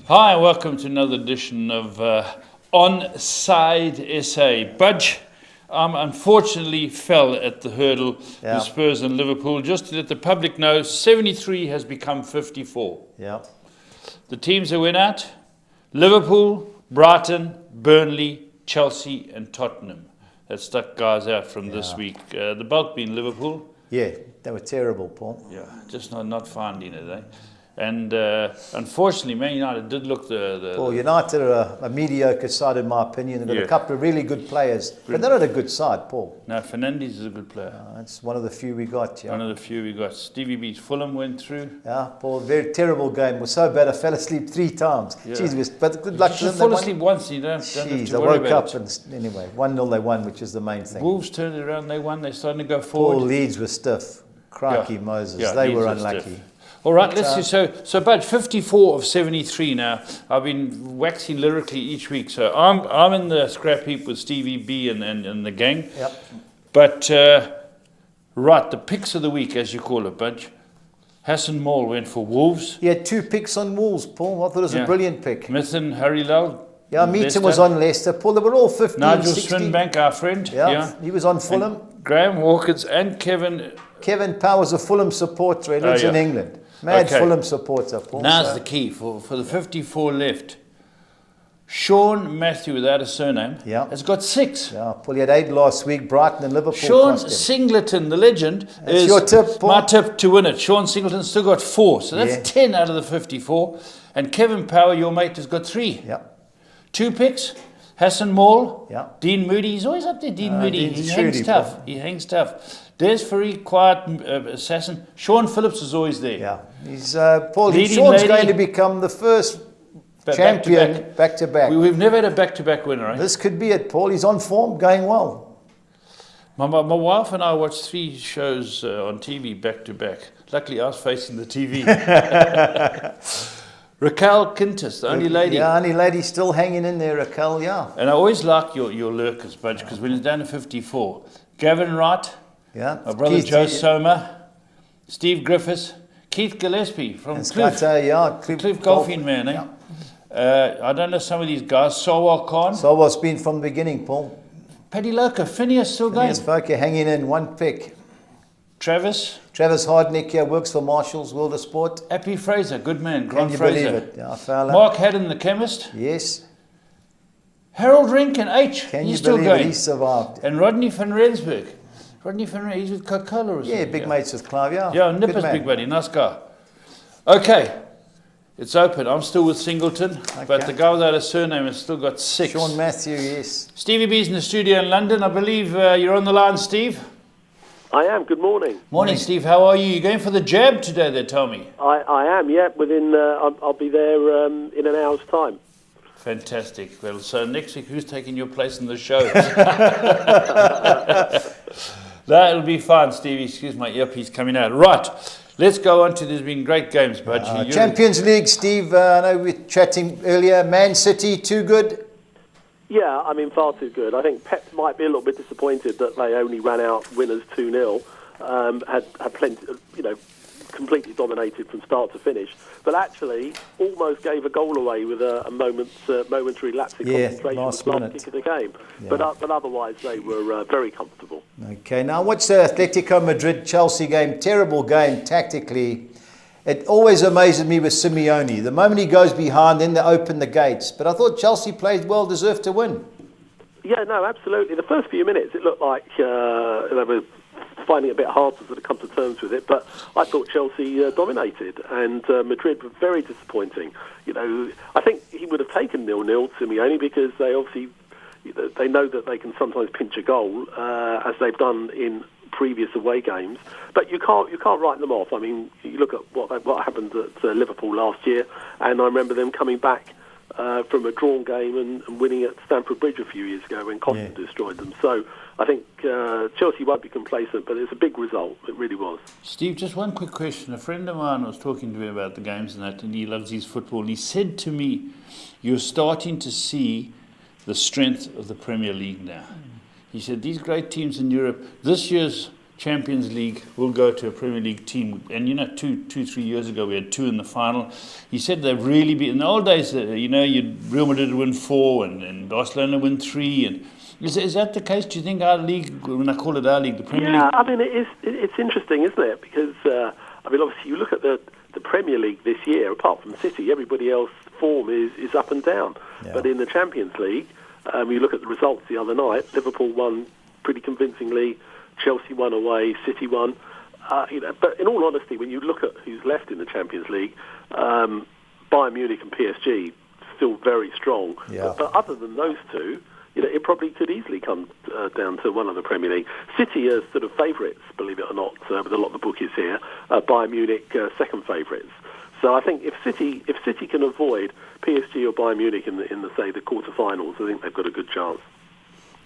Hi, and welcome to another edition of OnsideSa. Budge, unfortunately fell at the hurdle with Spurs and Liverpool. Just to let the public know, 73 has become 54. Yeah. The teams that went out, Liverpool, Brighton, Burnley, Chelsea and Tottenham. That stuck guys out from this week. The bulk being Liverpool. Yeah, they were terrible, Paul. Yeah, just not finding it, eh? And unfortunately, Man United did look Well, United are a mediocre side, in my opinion. They've got a couple of really good players, but they're not a good side, Paul. No, Fernandes is a good player. It's one of the few we got. Yeah. One of the few we got. Stevie B's Fulham went through. Yeah, Paul, very terrible game. It was so bad I fell asleep 3 times. Yeah. Jeez, but good luck to them. You fall asleep once, you don't have to worry about it. I woke up and anyway, 1-0 they won, which is the main thing. Wolves turned it around, they won, they're starting to go forward. Paul, Leeds were stiff. Crikey Moses, they Leeds were unlucky. Stiff. All right, let's see. So about 54 of 73 now. I've been waxing lyrically each week. So I'm in the scrap heap with Stevie B and the gang. Yep. But, right, the picks of the week, as you call it, Budge. Hassan Moll went for Wolves. He had 2 picks on Wolves, Paul. I thought it was a brilliant pick. Mithun Harilal. Yeah, Meaton was on Leicester. Paul, they were all 15, Nigel 16. Swinbank, our friend. Yeah, he was on Fulham. And Graham Hawkins and Kevin Powers, a Fulham supporter. He lives in England. Mad Fulham supporter, Paul. Now's the key for the 54 left. Sean Matthew, without a surname, has got 6. Yeah, Paul, he had 8 last week. Brighton and Liverpool. Sean Singleton, the legend, is your tip, Paul? My tip to win it. Sean Singleton still got 4, so that's 10 out of the 54. And Kevin Power, your mate, has got 3. Yeah. 2 picks. Hassan Moll, Dean Moody, he's always up there, Dean Moody. Dean's He hangs tough. He hangs tough. Des Ferry, quiet assassin. Sean Phillips is always there. Yeah, he's Paul. Sean's going to become the first champion back-to-back. We've never had a back-to-back winner, eh? This could be it, Paul. He's on form, going well. My wife and I watched 3 shows on TV back-to-back. Luckily, I was facing the TV. Raquel Quintus, the only lady. Yeah, only lady still hanging in there, Raquel, And I always like your lurkers, Budge, because when it's down to 54, Gavin Wright, my brother Keith, Joe Soma, Steve Griffiths, Keith Gillespie from Cliff. Cliff golfing man, eh? I don't know some of these guys. Sawal Khan. Sawal's been from the beginning, Paul. Paddy Loca, Phineas still going. Phineas Foker hanging in, 1 pick. Travis Hardnick here, works for Marshall's World of Sport. Appy Fraser, good man. Can you believe it? Yeah, fella. Mark Haddon, the chemist. Yes. Harold Rinkin, H. Can he's you still believe going. It? He survived. And Rodney van Rensburg. Rodney van Rensburg, he's with Coca-Cola or something. Yeah, big mates with Clive, Yeah, Nipper's big buddy, nice guy. Okay, it's open. I'm still with Singleton, but the guy without a surname has still got 6. Sean Matthew, yes. Stevie B's in the studio in London. I believe you're on the line, Steve. I am. Good morning. Morning, Steve. How are you? You going for the jab today, they tell me? I am, yeah. I'll be there in an hour's time. Fantastic. Well, so next week, who's taking your place in the show? That'll be fine, Stevie. Excuse my earpiece coming out. Right. Let's go on to, there's been great games, Budgie. Champions League, Steve. I know we were chatting earlier. Man City, too good? Yeah, I mean, far too good. I think Pep might be a little bit disappointed that they only ran out winners 2-0. Had plenty, completely dominated from start to finish. But actually, almost gave a goal away with a momentary lapse in concentration last kick of the game. Yeah. But otherwise, they were very comfortable. Okay, now what's the Atletico Madrid-Chelsea game? Terrible game tactically. It always amazes me with Simeone. The moment he goes behind, then they open the gates. But I thought Chelsea played well, deserved to win. Yeah, no, absolutely. The first few minutes, it looked like they were finding it a bit hard to sort of come to terms with it. But I thought Chelsea dominated, and Madrid were very disappointing. I think he would have taken 0-0, Simeone, because they obviously they know that they can sometimes pinch a goal, as they've done in previous away games, but you can't write them off. I mean, you look at what happened at Liverpool last year, and I remember them coming back from a drawn game and winning at Stamford Bridge a few years ago when Costa destroyed them. So I think Chelsea won't be complacent, but it's a big result. It really was. Steve, just one quick question. A friend of mine was talking to me about the games and that, and he loves his football, and he said to me, you're starting to see the strength of the Premier League now. He said, these great teams in Europe, this year's Champions League will go to a Premier League team. And 3 years ago we had 2 in the final. He said they've really been, in the old days, Real Madrid win 4 and Barcelona win 3. And is that the case? Do you think our league, when I call it our league, the Premier League? Yeah, I mean, it's interesting, isn't it? Because, obviously you look at the Premier League this year, apart from City, everybody else form is up and down. Yeah. But in the Champions League, you look at the results the other night, Liverpool won pretty convincingly, Chelsea won away, City won. But in all honesty, when you look at who's left in the Champions League, Bayern Munich and PSG still very strong. Yeah. But other than those two, it probably could easily come down to one of the Premier League. City are sort of favourites, believe it or not, with a lot of the bookies here. Bayern Munich second favourites. So I think if City can avoid PSG or Bayern Munich in the quarterfinals, I think they've got a good chance.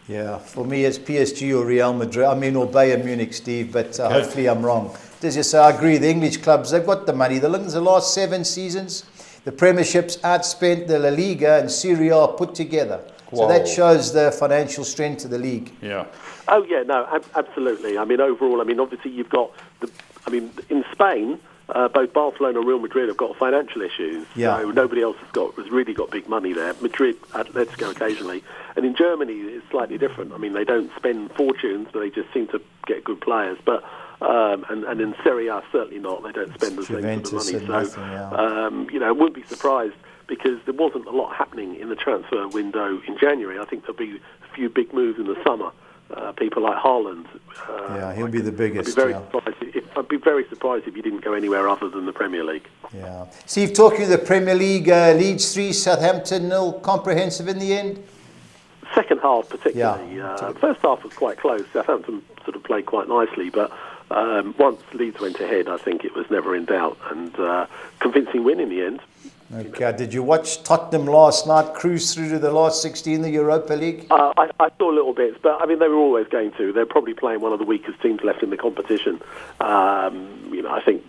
Yeah, for me it's PSG or Real Madrid. or Bayern Munich, Steve, but hopefully I'm wrong. As you say, I agree. The English clubs, they've got the money. The last 7 seasons, the Premiership's outspent the La Liga and Serie A put together. Whoa. So that shows the financial strength of the league. Yeah. Oh yeah, no, absolutely. I mean, overall, obviously you've got in Spain. Both Barcelona and Real Madrid have got financial issues, so nobody else has really got big money there. Madrid, Atletico occasionally, and in Germany it's slightly different. I mean, they don't spend fortunes, but they just seem to get good players. But and in Serie A certainly not. They don't spend the same sort of money. So I wouldn't be surprised because there wasn't a lot happening in the transfer window in January. I think there'll be a few big moves in the summer. People like Haaland. He'll be the biggest. I'd be very surprised if he didn't go anywhere other than the Premier League. Yeah. Steve, talking of the Premier League, Leeds 3, Southampton 0, comprehensive in the end? Second half particularly. Yeah. First half was quite close. Southampton sort of played quite nicely, but once Leeds went ahead, I think it was never in doubt, and convincing win in the end. Okay, did you watch Tottenham last night cruise through to the last 16 in the Europa League? I saw little bits, but they were always going to. They're probably playing one of the weakest teams left in the competition. I think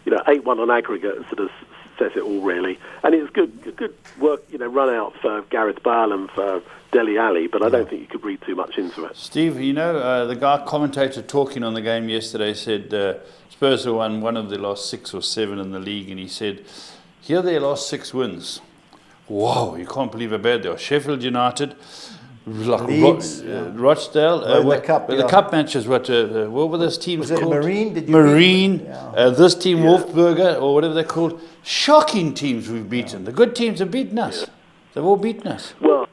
8-1 on aggregate sort of says it all really. And it's good work, run out for Gareth Bale and for Dele Alli, but I don't think you could read too much into it. Steve, the guy commentator talking on the game yesterday said Spurs have won one of the last 6 or 7 in the league, and he said, here their last 6 wins. Whoa, you can't believe how bad they are. Sheffield United, Leeds, Rochdale. The cup matches, what were those teams called? Marine. This team, Wolfsburger, or whatever they're called. Shocking teams we've beaten. The good teams have beaten us. They've all beaten us. Well,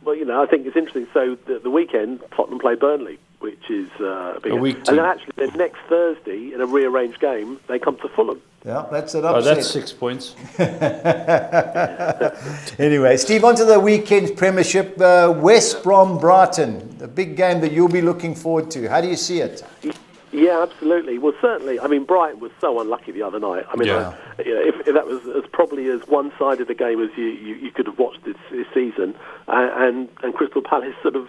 I think it's interesting. So the weekend, Tottenham play Burnley, which is a week team. And then actually, the next Thursday, in a rearranged game, they come to Fulham. Yeah, that's an upset. That's 6 points. Anyway, Steve, on to the weekend's Premiership. West Brom Brighton, the big game that you'll be looking forward to. How do you see it? Yeah, absolutely. Well, certainly. Brighton was so unlucky the other night. If that was as probably as one-sided a game as you could have watched this season, and Crystal Palace sort of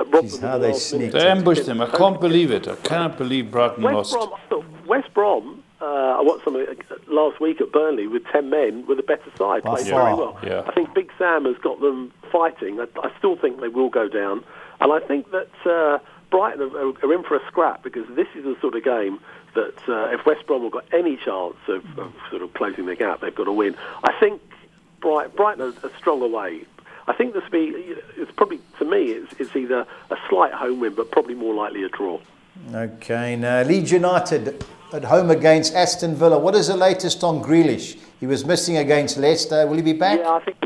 robbed them. How they sneaked. They ambushed them. I can't believe it. I cannot believe Brighton lost. West Brom. I watched something last week at Burnley with 10 men with a better side. Played very well. Yeah. I think Big Sam has got them fighting. I still think they will go down. And I think that Brighton are in for a scrap, because this is the sort of game that if West Brom have got any chance of sort of closing the gap, they've got to win. I think Brighton are strong away. I think this will be, it's probably, to me, it's either a slight home win, but probably more likely a draw. Okay, now Leeds United at home against Aston Villa. What is the latest on Grealish? He was missing against Leicester. Will he be back? Yeah, I think.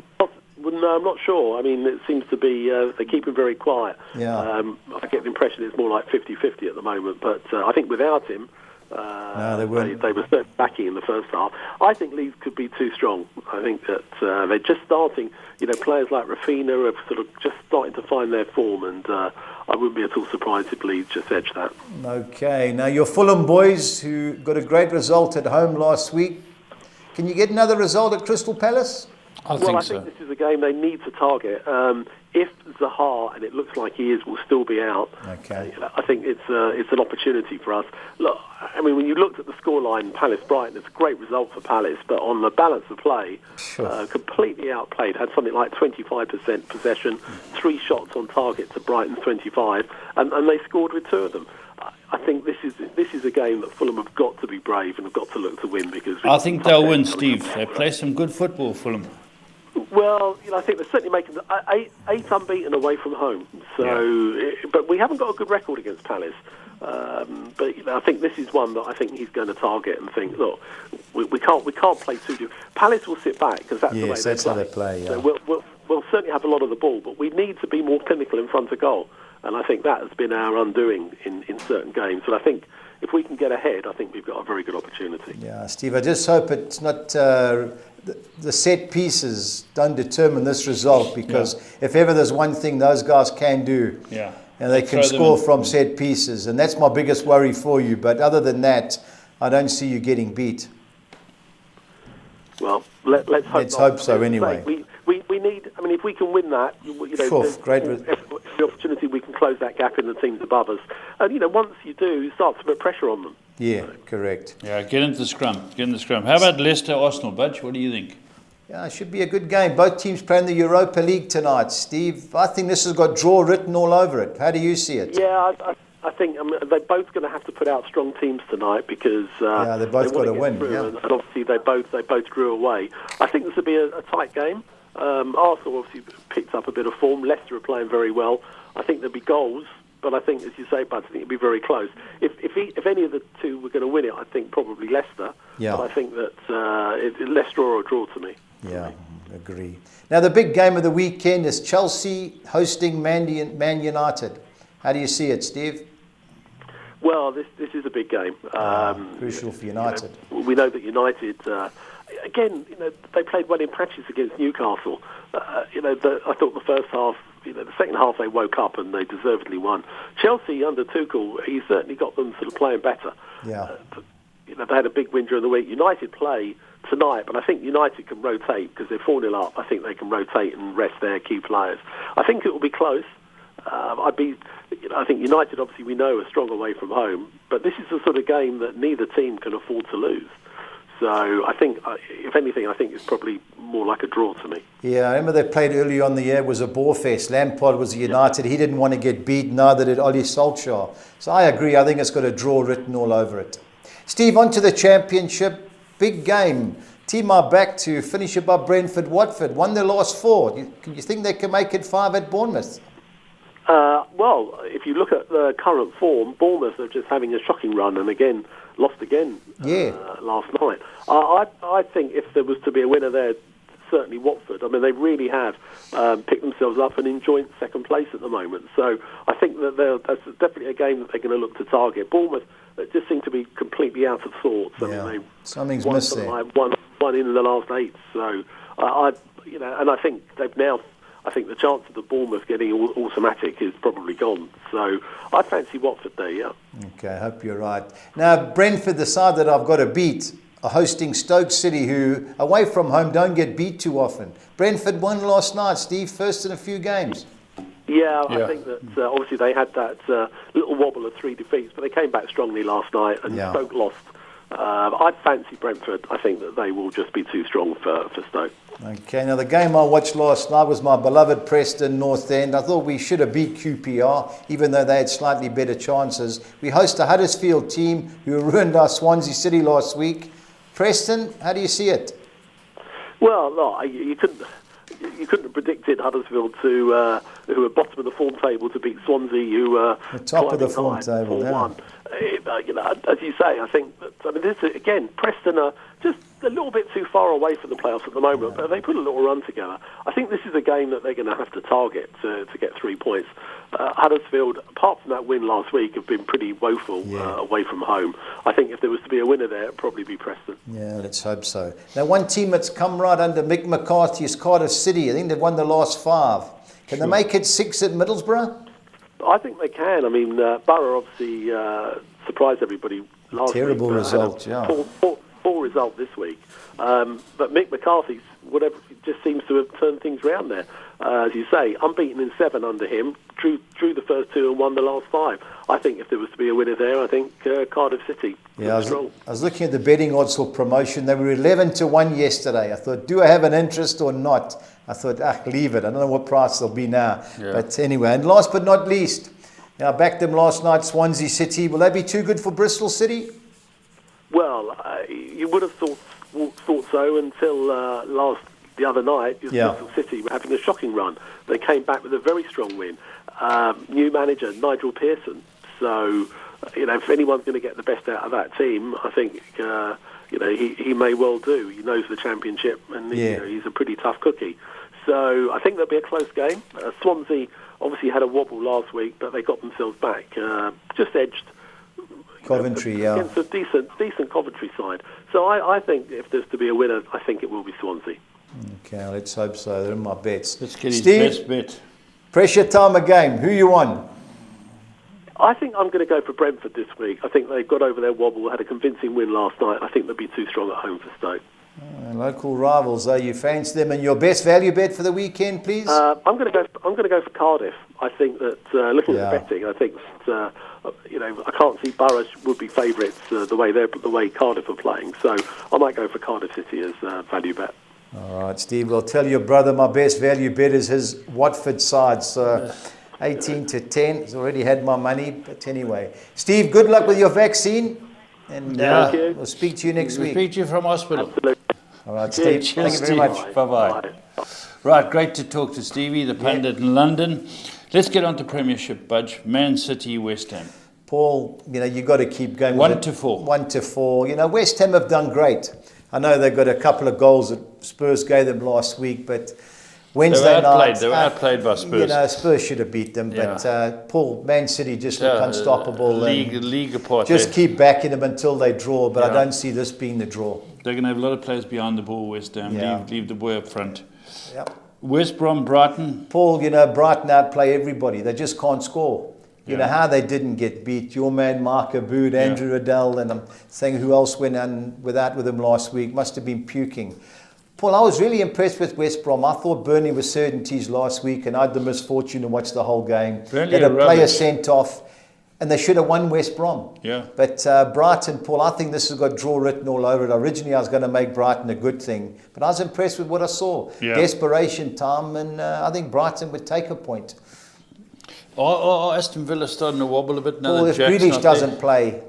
No, I'm not sure. It seems to be they keep him very quiet. Yeah. I get the impression it's more like 50-50 at the moment. But I think without him, they were certainly backing in the first half. I think Leeds could be too strong. I think that they're just starting. Players like Rafinha are sort of just starting to find their form, and I wouldn't be at all surprised if Leeds just edged that. Okay, now your Fulham boys, who got a great result at home last week, can you get another result at Crystal Palace? I think so. This is a game they need to target. If Zaha, and it looks like he is, will still be out, okay. I think it's an opportunity for us. Look, when you looked at the scoreline, Palace-Brighton, it's a great result for Palace, but on the balance of play, completely outplayed. Had something like 25% possession, 3 shots on target to Brighton's 25, and they scored with 2 of them. I think this is a game that Fulham have got to be brave and have got to look to win, because I think they'll win, Steve. They play some good football, Fulham. Well, I think they're certainly making eight unbeaten away from home. So, but we haven't got a good record against Palace. But I think this is one that I think he's going to target and think, look, we can't play too deep. Palace will sit back because that's the way they play. How they play. Yeah. So we'll certainly have a lot of the ball, but we need to be more clinical in front of goal. And I think that has been our undoing in certain games. And I think if we can get ahead, I think we've got a very good opportunity. Yeah, Steve, I just hope it's not the set pieces don't determine this result, because if ever there's one thing those guys can do, and they can score from set pieces, and that's my biggest worry for you. But other than that, I don't see you getting beat. Well, let's hope so anyway. We need. I mean, if we can win that, Great. The opportunity we can close that gap in the teams above us, and once you do, you start to put pressure on them. Yeah, correct. Yeah, get into the scrum. How about Leicester Arsenal, Budge? What do you think? Yeah, it should be a good game. Both teams play in the Europa League tonight, Steve. I think this has got draw written all over it. How do you see it? Yeah, I think they're both going to have to put out strong teams tonight, because they both got to win. Yeah. And obviously they both drew away. I think this will be a tight game. Arsenal obviously picked up a bit of form. Leicester are playing very well. I think there'll be goals, but I think, as you say, Bud, I think it'll be very close. If any of the two were going to win it, I think probably Leicester. Yeah. But I think that Leicester or a draw to me. Yeah, agree. Now the big game of the weekend is Chelsea hosting Man United. How do you see it, Steve? Well, this is a big game. Crucial for United. We know that United, again, they played well in patches against Newcastle. I thought the first half, the second half they woke up and they deservedly won. Chelsea under Tuchel, he certainly got them sort of playing better. Yeah. They had a big win during the week. United play tonight, but I think United can rotate because they're 4-0 up. I think they can rotate and rest their key players. I think it will be close. I think United, obviously, we know are strong away from home, but this is the sort of game that neither team can afford to lose. So I think, if anything, I think it's probably more like a draw to me. Yeah, I remember they played early on the year. It was a bore fest. Lampard was United. He didn't want to get beat. Neither did Oli Solskjaer. So I agree. I think it's got a draw written all over it. Steve, on to the Championship. Big game. Team are back to finish above Brentford. Watford won their last 4. Do you think they can make it 5 at Bournemouth? Well, if you look at the current form, Bournemouth are just having a shocking run, and again lost last night. I think if there was to be a winner there, certainly Watford. I mean, they really have picked themselves up and in joint second place at the moment. So I think that that's definitely a game that they're going to look to target. Bournemouth just seem to be completely out of sorts. I mean, something's missing. One in the last 8. So and I think they've now. I think the chance of the Bournemouth getting automatic is probably gone. So I fancy Watford there, yeah. Okay, I hope you're right. Now, Brentford, the side that I've got to beat, are hosting Stoke City, who, away from home, don't get beat too often. Brentford won last night, Steve, first in a few games. Yeah, I think that obviously they had that little wobble of 3 defeats, but they came back strongly last night, and Stoke lost. I'd fancy Brentford. I think that they will just be too strong for Stoke. Okay, now the game I watched last night was my beloved Preston North End. I thought we should have beat QPR, even though they had slightly better chances. We host a Huddersfield team who ruined our Swansea City last week. Preston, how do you see it? Well, no, you couldn't have predicted Huddersfield who are bottom of the form table to beat Swansea, who are the top of the form table. As you say, I think that this again, Preston are just a little bit too far away from the playoffs at the moment, but they put a little run together. I think this is a game that they're going to have to target to get 3 points. Huddersfield, apart from that win last week, have been pretty woeful away from home. I think if there was to be a winner there, it'd probably be Preston. Yeah, let's hope so. Now, one team that's come right under Mick McCarthy is Cardiff City. I think they've won the last 5. Can they make it 6 at Middlesbrough? I think they can. I mean, Borough obviously surprised everybody last week. Terrible result, Poor result this week. But Mick McCarthy, just seems to have turned things around there. As you say, unbeaten in 7 under him, drew the first 2 and won the last 5. I think if there was to be a winner there, I think Cardiff City. Yeah, I was looking at the betting odds for promotion. They were 11-1 yesterday. I thought, do I have an interest or not? I thought, leave it. I don't know what price they'll be now. Yeah. But anyway, and last but not least, I backed them last night, Swansea City. Will they be too good for Bristol City? Well, you would have thought so until the other night. Bristol City were having a shocking run. They came back with a very strong win. New manager Nigel Pearson. So, if anyone's going to get the best out of that team, I think he may well do. He knows the Championship, and he's a pretty tough cookie. So I think there'll be a close game. Swansea obviously had a wobble last week, but they got themselves back, just edged Coventry, against a decent Coventry side. So I think if there's to be a winner, I think it will be Swansea. Okay, let's hope so. They're in my bets. Let's get his Steve, best bet. Pressure time of game. Who you on? I think I'm going to go for Brentford this week. I think they got over their wobble, had a convincing win last night. I think they'll be too strong at home for Stoke. Local rivals, though, you fancy them. And your best value bet for the weekend, please? I'm going to go for Cardiff. I think that looking at the betting, I think that, I can't see Borough would be favourites the way Cardiff are playing. So I might go for Cardiff City as value bet. All right, Steve. I'll tell your brother my best value bet is his Watford side. So 18 to 10. He's already had my money. But anyway, Steve, good luck with your vaccine. And Thank you. We'll speak to you next week. We'll speak to you from hospital. Absolutely. All right, Steve. Cheers, Thank you very Steve. much. Bye-bye. Right, great to talk to Stevie, the pundit in London. Let's get on to Premiership, Budge. Man City, West Ham. Paul, you've got to keep going. 1 to 4. 1 to 4. West Ham have done great. I know they've got a couple of goals that Spurs gave them last week, but Wednesday night... They were outplayed by Spurs. Spurs should have beat them, but Paul, Man City just look unstoppable. League apart. Just keep backing them until they draw, but I don't see this being the draw. They're going to have a lot of players behind the ball, West Ham. Leave the boy up front. Yep. West Brom, Brighton. Paul, Brighton outplay everybody. They just can't score. You know how they didn't get beat. Your man, Mark Aboud, Andrew Adele, and I'm saying who else went on without with them last week. Must have been puking. Paul, I was really impressed with West Brom. I thought Burnley was certainties last week, and I had the misfortune to watch the whole game. Burnley they had a player rubbish. sent off, and they should have won West Brom. Yeah. But Brighton, Paul, I think this has got draw written all over it. Originally, I was going to make Brighton a good thing, but I was impressed with what I saw. Yeah. Desperation time, and I think Brighton would take a point. Aston Villa starting to wobble a bit now. Paul, if Jack's Grealish not doesn't play,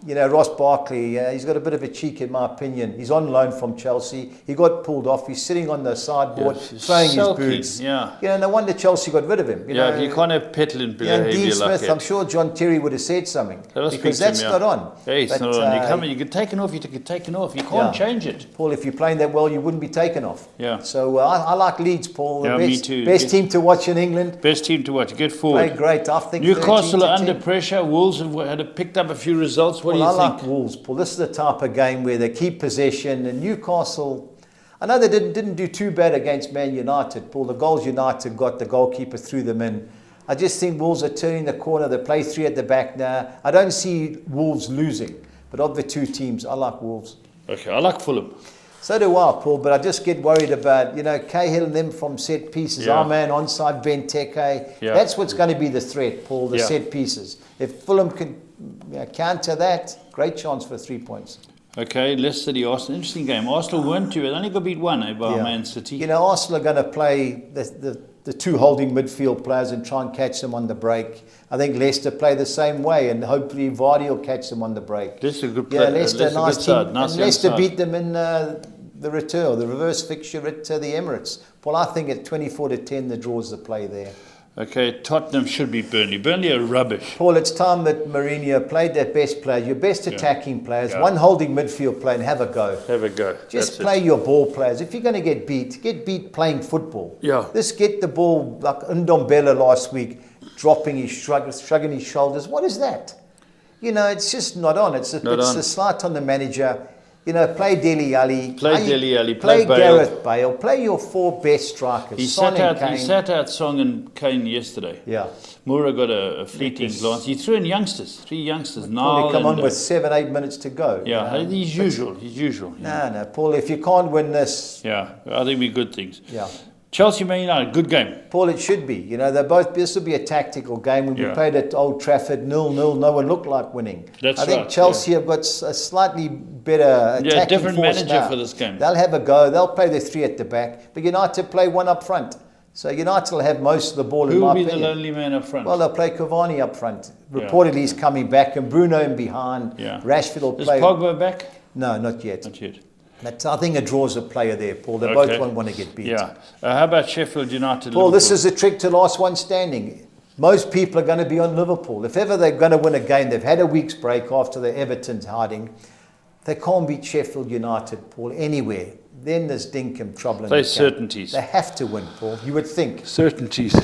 Ross Barkley, he's got a bit of a cheek in my opinion. He's on loan from Chelsea. He got pulled off. He's sitting on the sideboard, throwing sulky, his boots. Yeah. No wonder Chelsea got rid of him. You can't have petulant behaviour Dean like Smith, that. I'm sure John Terry would have said something. because that's not on. Yeah, it's But, not on. You get taken off, you get taken off. You can't change it. Paul, if you're playing that well, you wouldn't be taken off. Yeah. So I like Leeds, Paul. The Me too. Best team to watch in England. Best team to watch. Get forward. Play great. I think Newcastle 13 to are under 10. pressure. Wolves have picked up a few results. What do you I think? like Wolves, Paul. This is the type of game where they keep possession. And Newcastle, I know they didn't do too bad against Man United, Paul. The goals United got, the goalkeeper threw them in. I just think Wolves are turning the corner. They play three at the back now. I don't see Wolves losing. But of the two teams, I like Wolves. Okay, I like Fulham. So do I, Paul, but I just get worried about, Cahill and them from set pieces. Our man onside Benteke. Yeah. That's what's going to be the threat, Paul, the set pieces. If Fulham can counter that, great chance for 3 points. Okay, Leicester City, Arsenal. Interesting game. Arsenal weren't too. They only got beat 1 by Man City. Arsenal are going to play the two holding midfield players and try and catch them on the break. I think Leicester play the same way, and hopefully Vardy will catch them on the break. Leicester good play. Leicester, nice team. Side. Nice and Leicester side. beat them in the return, the reverse fixture at the Emirates. Well, I think at 24 to 10, the draw's the play there. Okay, Tottenham should beat Burnley. Burnley are rubbish. Paul, it's time that Mourinho played their best players, your best attacking players, one holding midfield player, and have a go. Have a go. Just play your ball players. If you're going to get beat playing football. Yeah. Just get the ball, like Ndombele last week, dropping his shrugging his shoulders. What is that? It's just not on. It's a slight on the manager. Play Dele Alli. Play Bale. Gareth Bale. Play your four best strikers. He Son and Kane. sat out Song and Kane yesterday. Yeah. Moura got a fleeting glance. He threw in three youngsters. Now They come on with 7-8 minutes to go. Yeah, he's usual. No, Paul, if you can't win this... Yeah, I think we're good things. Yeah. Chelsea Man United, good game. Paul, it should be. This will be a tactical game. When we played at Old Trafford 0-0, no one looked like winning. That's I think Chelsea have got a slightly better attacking different force manager now. for this game. They'll have a go. They'll play the three at the back. But United play one up front. So United will have most of the ball in Who my will be opinion. the lonely man up front? Well, they'll play Cavani up front. Yeah. Reportedly he's coming back, and Bruno in behind. Yeah. Rashford will Is play. Pogba back? No, not yet. Not yet. But I think a draw's a player there, Paul. They Okay. both won't want to get beat. Yeah. How about Sheffield United? Paul, this Liverpool? is the trick to last one standing. Most people are going to be on Liverpool. If ever they're going to win a game, they've had a week's break after the Everton's hiding. They can't beat Sheffield United, Paul, anywhere. Then there's dinkum trouble in They're the camp. certainties. They have to win, Paul. You would think. Certainties.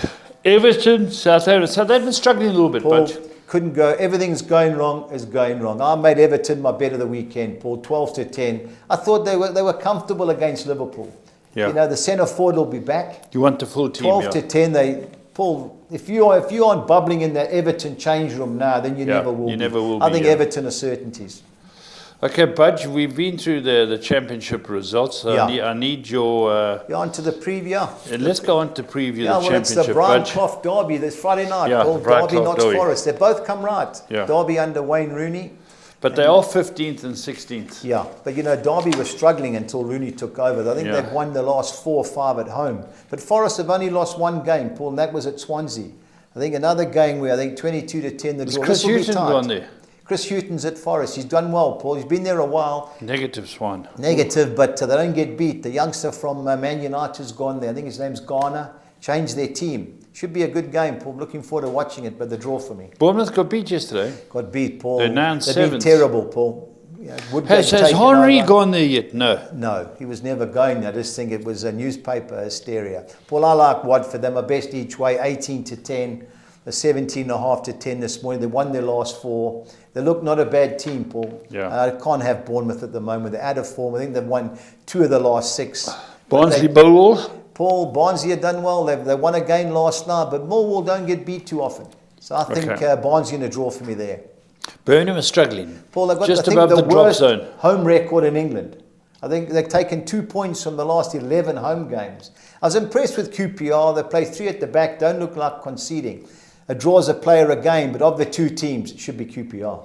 Everton, Southampton. Southampton's struggling a little bit, Paul, but couldn't go. Everything's going wrong is going wrong. I made Everton my bet of the weekend, Paul, 12-10. I thought they were comfortable against Liverpool. Yeah. You know, the centre forward will be back. you want the full team. 12-10. Paul, if you aren't bubbling in the Everton change room now, then you Yeah, never will. you be. never will I be, think yeah. Everton are certainties. Okay, Budge, we've been through the championship results. So Yeah. I need your... You're on to the preview. let's go on to preview Yeah, the well, it's championship, the Brian Budge. Clough derby this Friday night. Yeah, Paul. Brian Derby, Clough Notts derby. Forest. They both come right. Yeah. Derby under Wayne Rooney. But they are 15th and 16th. Yeah, but you know, Derby was struggling until Rooney took over. I think Yeah. they've won the last 4 or 5 at home. But Forest have only lost one game, Paul, and that was at Swansea. I think another game where I think 22-10 the Has draw. Chris This will be Hughton tight. gone there? Chris Hughton's at Forest. He's done well, Paul. He's been there a while. Negative Swan. Negative, but they don't get beat. The youngster from Man United's gone there. I think his name's Garner. Changed their team. Should be a good game, Paul. Looking forward to watching it, but the draw for me. Bournemouth got beat yesterday. Got beat, Paul. They're now in They've been 7th. terrible, Paul. Yeah, Woodgate's Has taken Henry over. gone there yet? No. No, he was never going there. I just think it was a newspaper hysteria. Paul, I like Watford. They're my best each way, 18-10. The 17.5-10 this morning. They won their last 4. They look not a bad team, Paul. Yeah. I can't have Bournemouth at the moment. They're out of form. I think they've won 2 of the last 6. Barnsley Millwall. Paul, Barnsley have done well. They won a game last night, but Millwall don't get beat too often. So I think Okay. Barnsley in a draw for me there. Burnham is struggling. Paul, they've got just I think, above the the drop worst zone. home record in England. I think they've taken 2 points from the last 11 home games. I was impressed with QPR. They play 3 at the back, don't look like conceding. A draw's a player a game, but of the 2 teams, it should be QPR.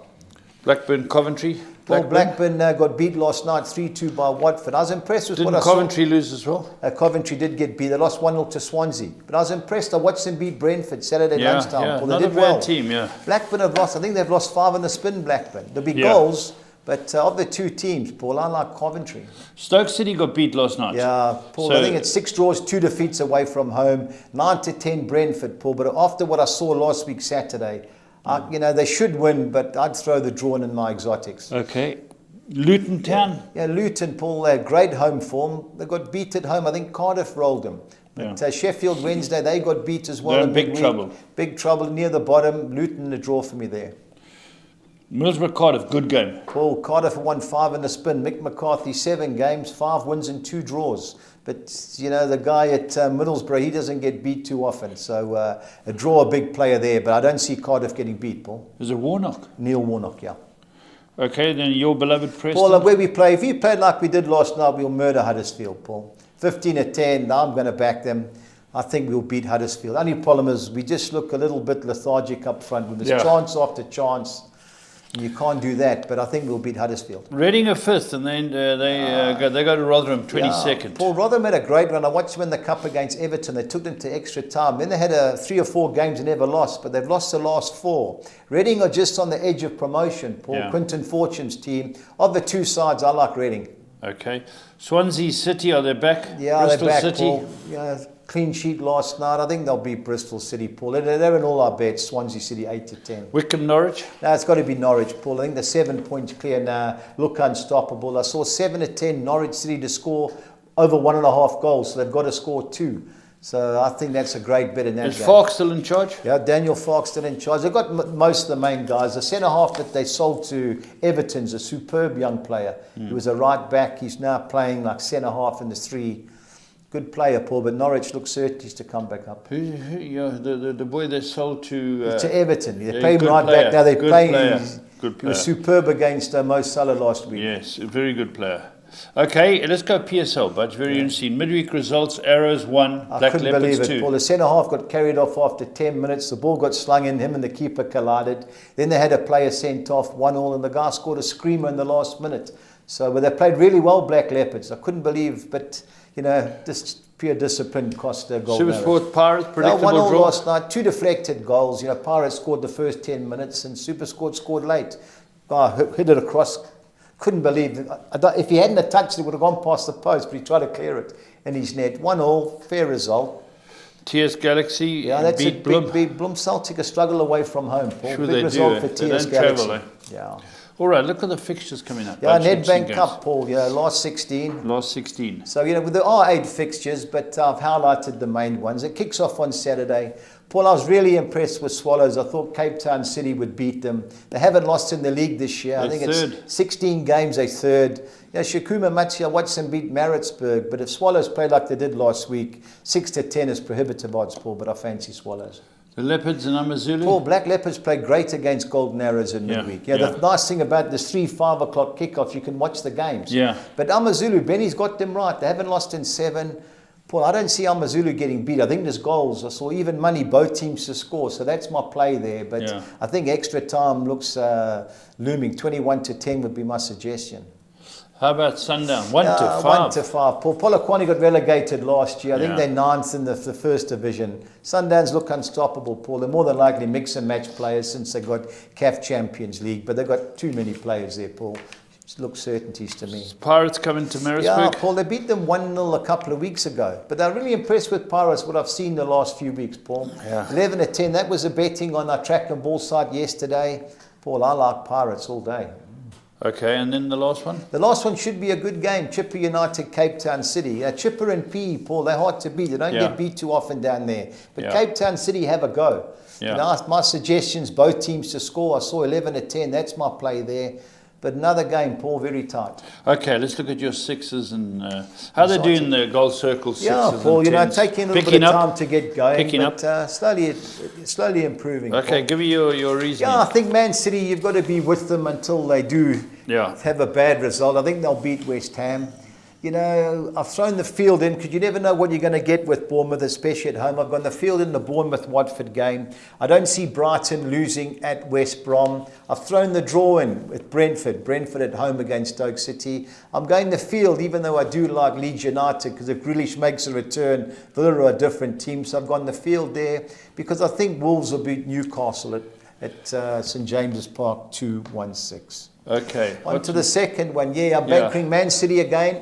Blackburn, Coventry. Well, Blackburn got beat last night 3-2 by Watford. I was impressed with Didn't what I Coventry lose as well? saw. Coventry did get beat. They lost 1-0 to Swansea. But I was impressed. I watched them beat Brentford Saturday lunchtime. Well, they not a did bad well. team, yeah. Blackburn have lost. I think they've lost 5 in the spin, Blackburn. There'll be Yeah. goals, but of the 2 teams, Paul, I like Coventry. Stoke City got beat last night. Yeah, Paul, So- I think it's 6 draws, 2 defeats away from home, 9-10 Brentford, Paul. But after what I saw last week Saturday, they should win, but I'd throw the draw in my exotics. Okay. Luton Town. Yeah, Luton, Paul, they had great home form. They got beat at home. I think Cardiff rolled them. But Sheffield Wednesday, they got beat as well. They're in in big midweek. trouble. Big trouble near the bottom. Luton, the draw for me there. Middlesbrough Cardiff, good game. Paul, Cardiff won 5 in the spin. Mick McCarthy, 7 games, 5 wins and 2 draws. But, you know, the guy at Middlesbrough, he doesn't get beat too often. So a draw, a big player there. But I don't see Cardiff getting beat, Paul. Is it Warnock? Neil Warnock, yeah. Okay, then your beloved Preston. Paul, where we play, if you played like we did last night, we'll murder Huddersfield, Paul. 15-10, now I'm going to back them. I think we'll beat Huddersfield. Only problem is we just look a little bit lethargic up front with this chance after chance. You can't do that, but I think we'll beat Huddersfield. Reading are 5th, and then they go to Rotherham 22nd. Yeah. Paul, Rotherham had a great run. I watched them in the Cup against Everton. They took them to extra time. Then they had 3 or 4 games and never lost, but they've lost the last 4. Reading are just on the edge of promotion, Paul. Yeah. Quinton Fortune's team. Of the 2 sides, I like Reading. Okay. Swansea City, are they back? Yeah, Bristol they're back, City. Paul. Yeah, clean sheet last night. I think they'll beat Bristol City, Paul. They're in all our bets. Swansea City 8-10. Wycombe Norwich. No, it's got to be Norwich, Paul. I think they're 7 points clear now. Look unstoppable. I saw 7-10 Norwich City to score over 1.5 goals, so they've got to score 2. So I think that's a great bet in that Is game. Falk still in charge? Yeah, Daniel Farke's still in charge. They've got most of the main guys. The centre-half that they sold to Everton's a superb young player. He was a right-back. He's now playing like centre-half in the 3. Good player, Paul, but Norwich looks certain to come back up. The boy they sold to Everton. They play him good right player, back now. They're good playing. player, He good player. was superb against Mo Salah last week. Yes, a very good player. Okay, let's go PSL, but it's very interesting. Midweek results, Arrows 1, I Black couldn't Leopards believe it, 2. Paul. The centre-half got carried off after 10 minutes. The ball got slung in. Him and the keeper collided. Then they had a player sent off, 1-1, and the guy scored a screamer in the last minute. So, but they played really well, Black Leopards. I couldn't believe, but, just pure discipline cost a goal. Supersport Pirates, predictable 1-1 draw. last night, 2 deflected goals. Pirates scored the first 10 minutes and Supersport scored late. Hit it across. Couldn't believe it. If he hadn't touched it, would have gone past the post, but he tried to clear it in his net. 1-1, fair result. TS Galaxy that's beat a Bloem. big Bloem Celtic a struggle away from home, Paul. Sure big they result do. for They TS don't Galaxy. travel, Yeah. All right, look at the fixtures coming up. Yeah, Bunch of interesting Nedbank games. Cup, Paul, last 16. Last 16. So, there are 8 fixtures, but I've highlighted the main ones. It kicks off on Saturday. Paul, I was really impressed with Swallows. I thought Cape Town City would beat them. They haven't lost in the league this year. I think it's 16 games, they're third. Shakuma Matsi, I watched them beat Maritzburg, but if Swallows play like they did last week, 6-10 is prohibitive odds, Paul, but I fancy Swallows. The Leopards and Amazulu. Paul, Black Leopards played great against Golden Arrows in midweek. The nice thing about this 3-5 o'clock kickoff, you can watch the games. Yeah. But Amazulu, Benny's got them right. They haven't lost in 7. Paul, I don't see Amazulu getting beat. I think there's goals. I saw even money, both teams to score. So that's my play there. But I think extra time looks looming. 21-10 would be my suggestion. How about Sundown? 1-5. 1-5. Paul, Polokwane got relegated last year. I think they're 9th in the first division. Sundowns look unstoppable, Paul. They're more than likely mix and match players since they got CAF Champions League. But they've got too many players there, Paul. Look certainties to me. Pirates coming to Maritzburg. Yeah, Paul, they beat them 1-0 a couple of weeks ago. But they're really impressed with Pirates, what I've seen the last few weeks, Paul. 11-10, that was a betting on our track and ball site yesterday. Paul, I like Pirates all day. Okay, and then the last one? The last one should be a good game. Chipper United, Cape Town City. Chipper and PE, Paul, they're hard to beat. They don't get beat too often down there. But Cape Town City have a go. My suggestions, both teams to score. I saw 11-10. That's my play there. But another game, Paul, very tight. Okay, let's look at your sixes and how they're doing the Gold Circle sixes. Yeah, Paul, and taking a little bit of time to get going, but slowly improving. Okay, Paul. give me your reasoning. Yeah, I think Man City, you've got to be with them until they do have a bad result. I think they'll beat West Ham. I've thrown the field in because you never know what you're going to get with Bournemouth, especially at home. I've gone the field in the Bournemouth-Watford game. I don't see Brighton losing at West Brom. I've thrown the draw in with Brentford at home against Stoke City. I'm going the field, even though I do like Leeds United, because if Grealish makes a return, Villa are a different team. So I've gone the field there because I think Wolves will beat Newcastle at St James's Park 2-1-6. Okay. On to the second one. I'm banking Man City again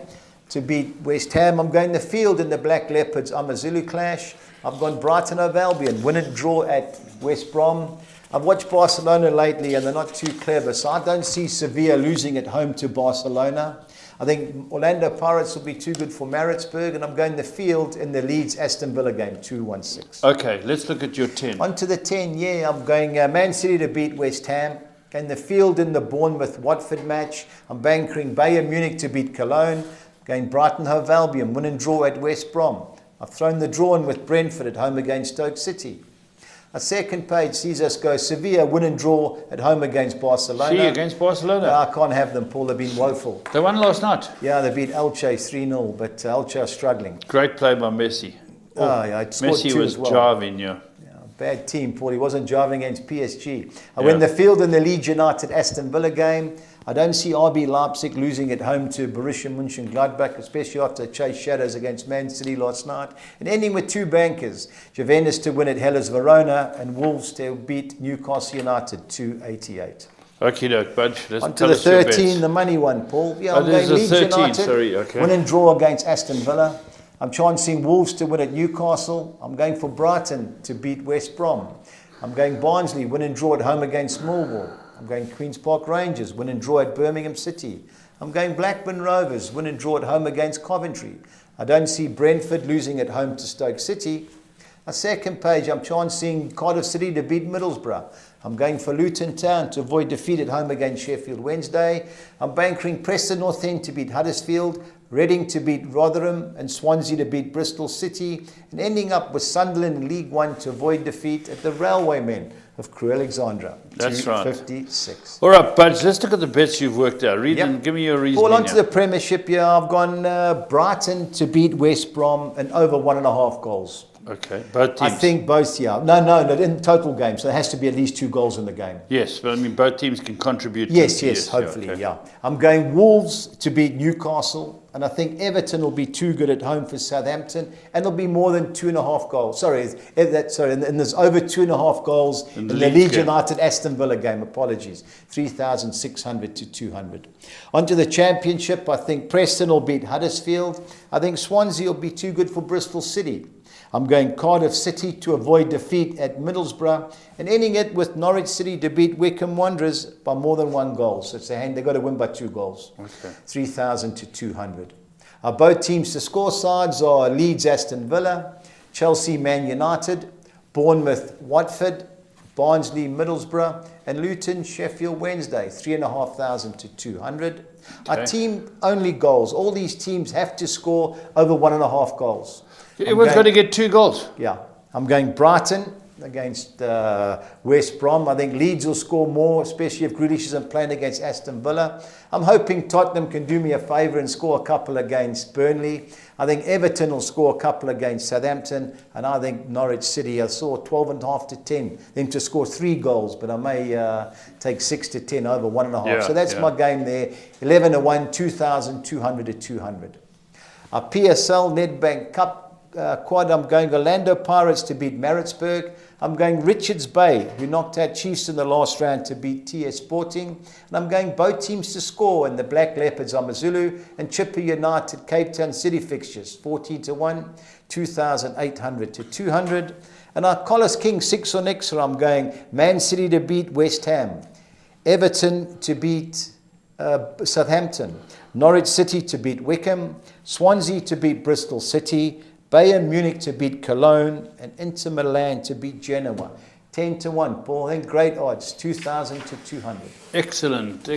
to beat West Ham. I'm going the field in the Black Leopards Amazulu clash. I've gone Brighton of Albion, win and draw at West Brom. I've watched Barcelona lately and they're not too clever, so I don't see Sevilla losing at home to Barcelona. I think Orlando Pirates will be too good for Maritzburg, and I'm going the field in the Leeds Aston Villa game, 2-1-6. Okay, let's look at your 10. On to the 10, I'm going Man City to beat West Ham. Going the field in the Bournemouth-Watford match. I'm banking Bayern Munich to beat Cologne. Going Brighton Hove Albion, win and draw at West Brom. I've thrown the draw in with Brentford at home against Stoke City. A second page sees us go Sevilla, win and draw at home against Barcelona. Against Barcelona? I can't have them, Paul. They've been woeful. They won last night? Yeah, they beat Elche 3-0, but Elche are struggling. Great play by Messi. Messi was jiving, Bad team, Paul. He wasn't driving against PSG. I win the field in the Leeds United Aston Villa game. I don't see RB Leipzig losing at home to Borussia Mönchengladbach, especially after Chase Shadows against Man City last night. And ending with 2 bankers, Juventus to win at Hellas Verona and Wolves to beat Newcastle United 2-88. Okie doke, Budge. On to the 13, the money one, Paul. I'm going Leeds 13, United, win and draw against Aston Villa. I'm chancing Wolves to win at Newcastle. I'm going for Brighton to beat West Brom. I'm going Barnsley, win and draw at home against Millwall. I'm going Queen's Park Rangers, win and draw at Birmingham City. I'm going Blackburn Rovers, win and draw at home against Coventry. I don't see Brentford losing at home to Stoke City. A second page, I'm chancing Cardiff City to beat Middlesbrough. I'm going for Luton Town to avoid defeat at home against Sheffield Wednesday. I'm banking Preston North End to beat Huddersfield, Reading to beat Rotherham, and Swansea to beat Bristol City, and ending up with Sunderland in League One to avoid defeat at the Railwaymen of Crewe Alexandra. That's right. 56. All right, Budge, let's look at the bets you've worked out. Give me your reasoning. All on to the Premiership here. I've gone Brighton to beat West Brom and over 1.5 goals. Okay, both teams. I think both, yeah. No, in total game. So there has to be at least 2 goals in the game. Yes, but I mean, both teams can contribute. Yes, hopefully, okay. yeah. I'm going Wolves to beat Newcastle, and I think Everton will be too good at home for Southampton, and there'll be more than 2.5 goals. And there's over 2.5 goals in the Leeds United Aston Villa game. Apologies, 3,600 to 200. Onto the Championship, I think Preston will beat Huddersfield. I think Swansea will be too good for Bristol City. I'm going Cardiff City to avoid defeat at Middlesbrough, and ending it with Norwich City to beat Wycombe Wanderers by more than 1 goal. So they've got to win by 2 goals. Okay. 3,000 to 200. Both teams to score sides are Leeds Aston Villa, Chelsea Man United, Bournemouth Watford, Barnsley Middlesbrough, and Luton Sheffield Wednesday. 3,500 to 200. Okay. Our team only goals. All these teams have to score over 1.5 goals. Everyone's got to get 2 goals. Yeah. I'm going Brighton against West Brom. I think Leeds will score more, especially if Grealish isn't playing against Aston Villa. I'm hoping Tottenham can do me a favour and score a couple against Burnley. I think Everton will score a couple against Southampton. And I think Norwich City, I saw 12.5 to 10. Them to score 3 goals, but I may take 6 to 10 over 1.5. Yeah, so that's my game there. 11 to 1, 2,200 to 200. PSL Nedbank Cup. Quad, I'm going Orlando Pirates to beat Maritzburg. I'm going Richards Bay, who knocked out Chiefs in the last round, to beat TS Sporting. And I'm going both teams to score in the Black Leopards Amazulu and Chipper United Cape Town City fixtures. 14 to 1, 2,800 to 200. And our Collis King 6 on extra, I'm going Man City to beat West Ham, Everton to beat Southampton, Norwich City to beat Wycombe, Swansea to beat Bristol City, Bayern Munich to beat Cologne, and Inter Milan to beat Genoa. 10 to 1. Paul, I think great odds, 2,000 to 200. Excellent.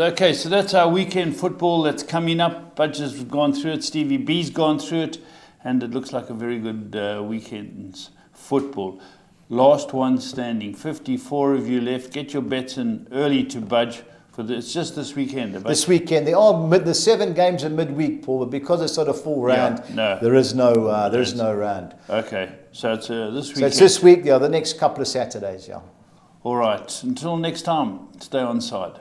Okay, so that's our weekend football that's coming up. Budget's gone through it, Stevie B's gone through it, and it looks like a very good weekend's football. Last one standing, 54 of you left. Get your bets in early to budge. It's just this weekend. This weekend. There are the 7 games in midweek, Paul, but because it's sort of full round, there is no round. Okay, so it's this weekend. So it's this week, the next couple of Saturdays, yeah. All right, until next time, stay on side.